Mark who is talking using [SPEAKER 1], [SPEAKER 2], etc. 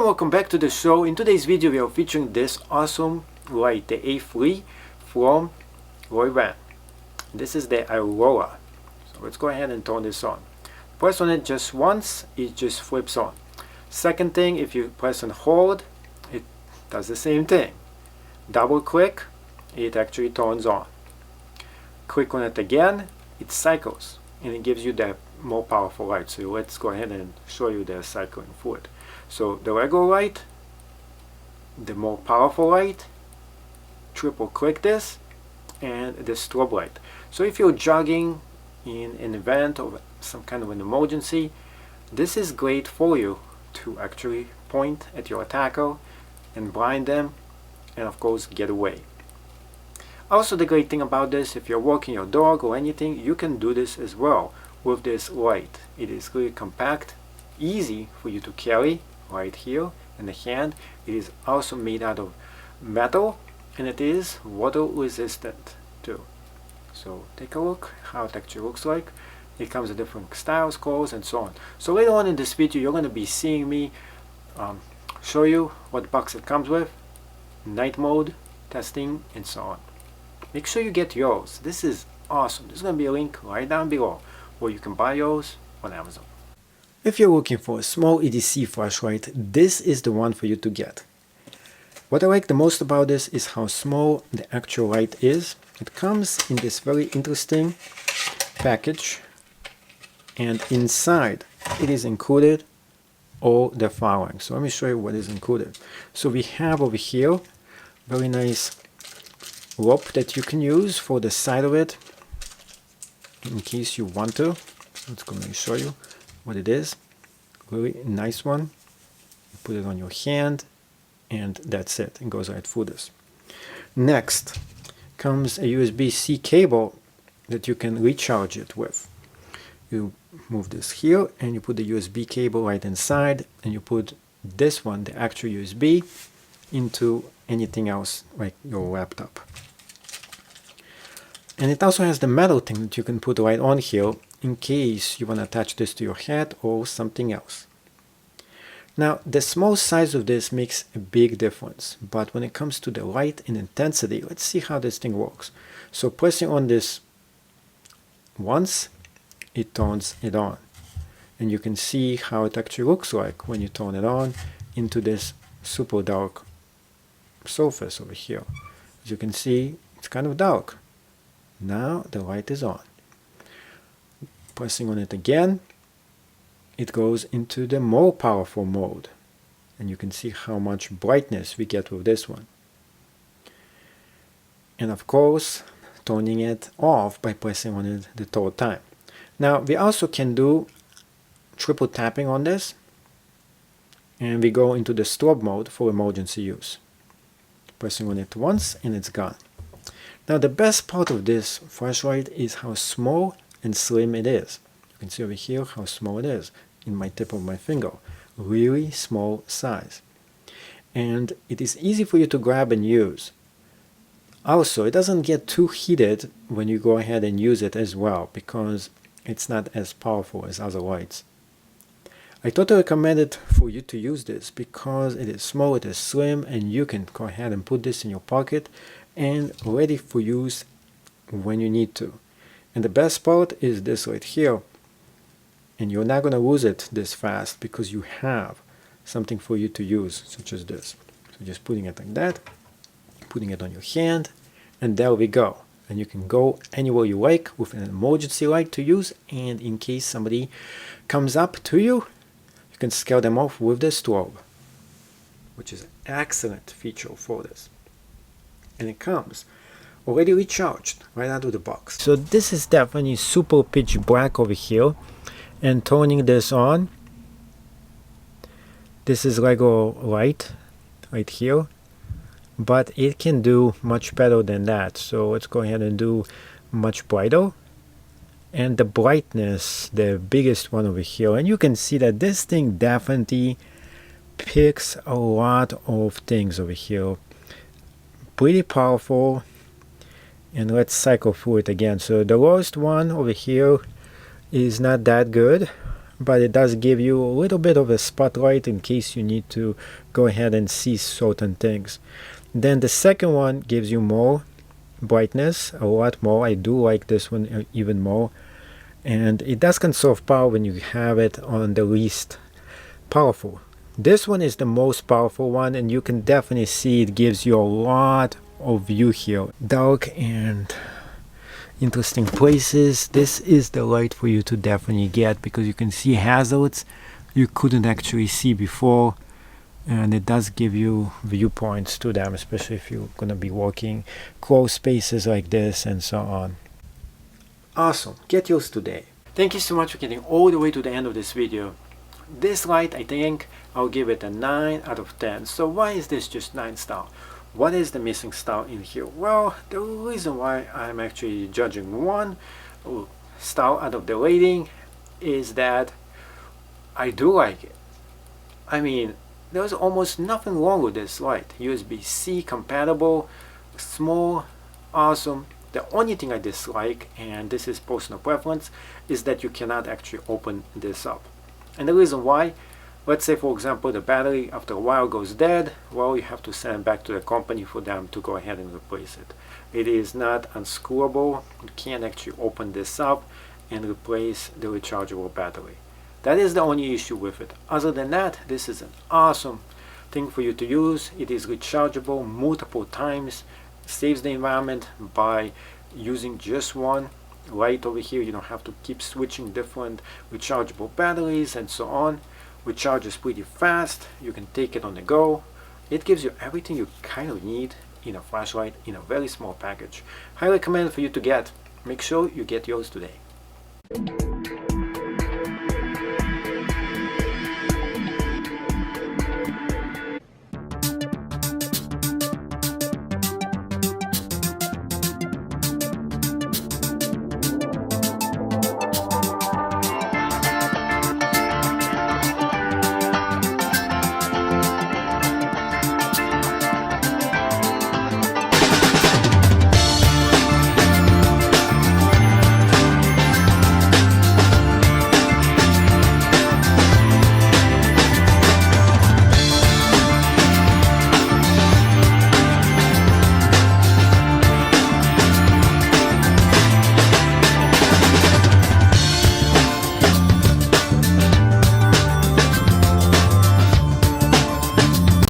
[SPEAKER 1] welcome back to the show. In today's video we are featuring this awesome light, the A3 from RovyVon. This is the Aurora. So let's go ahead and turn this on. Press on it just once, it just flips on. Second thing, if you press and hold, it does the same thing. Double click, it actually turns on. Click on it again, it cycles and it gives you that more powerful light. So let's go ahead and show you the cycling through it. So the regular light, the more powerful light, triple click this, and the strobe light. So if you're jogging in an event or some kind of an emergency, this is great for you to actually point at your attacker and blind them and of course get away. Also, the great thing about this, if you're walking your dog or anything, you can do this as well with this light. It is really compact, easy for you to carry right here in the hand. It is also made out of metal and it is water resistant too. So take a look how it actually looks like. It comes in different styles, colors, and so on. So later on in this video you're going to be seeing me show you what box it comes with, night mode, testing, and so on. Make sure you get yours. This is awesome. There's going to be a link right down below where you can buy yours on Amazon. If you're looking for a small EDC flashlight, this is the one for you to get. What I like the most about this is how small the actual light is. It comes in this very interesting package, and inside it is included all the following. So let me show you what is included. So we have over here very nice rope that you can use for the side of it in case you want to. Let's go and show you what it is. Really nice one. You put it on your hand and that's it. It goes right through this. Next comes a USB-C cable that you can recharge it with. You move this here and you put the USB cable right inside, and you put this one, the actual USB, into anything else like your laptop. And it also has the metal thing that you can put right on here in case you want to attach this to your head or something else. Now, the small size of this makes a big difference, but when it comes to the light and intensity, let's see how this thing works. So pressing on this once, it turns it on. And you can see how it actually looks like when you turn it on into this super dark surface over here. As you can see, it's kind of dark. Now the light is on. Pressing on it again, it goes into the more powerful mode. And you can see how much brightness we get with this one. And of course, turning it off by pressing on it the third time. Now we also can do triple tapping on this, and we go into the strobe mode for emergency use. Pressing on it once and it's gone. Now the best part of this flashlight is how small and slim it is. You can see over here how small it is in my tip of my finger. Really small size. And it is easy for you to grab and use. Also, it doesn't get too heated when you go ahead and use it as well, because it's not as powerful as other lights. I totally recommend it for you to use this because it is small, it is slim, and you can go ahead and put this in your pocket and ready for use when you need to. And the best part is this right here, and you're not going to lose it this fast because you have something for you to use, such as this. So just putting it like that, putting it on your hand, and there we go. And you can go anywhere you like with an emergency light to use, and in case somebody comes up to you, you can scare them off with the strobe, which is an excellent feature for this. And it comes already recharged right out of the box. So this is definitely super pitch black over here, and turning this on, this is regular light right here, but it can do much better than that. So let's go ahead and do much brighter, and the brightness, the biggest one over here, and you can see that this thing definitely picks a lot of things over here. Pretty powerful. And let's cycle through it again. So the lowest one over here is not that good, but it does give you a little bit of a spotlight in case you need to go ahead and see certain things. Then the second one gives you more brightness, a lot more. I do like this one even more, and it does conserve power when you have it on the least powerful. This one is the most powerful one, and you can definitely see it gives you a lot of view here, dark and interesting places. This is the light for you to definitely get, because you can see hazards you couldn't actually see before, and it does give you viewpoints to them, especially if you're gonna be walking close spaces like this and so on. Awesome, get yours today. Thank you so much for getting all the way to the end of this video. This light, I think I'll give it a 9 out of 10. So why is this just 9 star? What is the missing star in here? Well, the reason why I'm actually judging 1 star out of the rating is that I do like it. I mean, there's almost nothing wrong with this light. USB-C compatible, small, awesome. The only thing I dislike, and this is personal preference, is that you cannot actually open this up. And the reason why, let's say for example the battery after a while goes dead, well, you have to send it back to the company for them to go ahead and replace it. It is not unscrewable. You can't actually open this up and replace the rechargeable battery. That is the only issue with it. Other than that, this is an awesome thing for you to use. It is rechargeable multiple times, saves the environment by using just one light over here. You don't have to keep switching different rechargeable batteries and so on. Recharges pretty fast. You can take it on the go. It gives you everything you kind of need in a flashlight in a very small package. Highly recommend for you to get. Make sure you get yours today.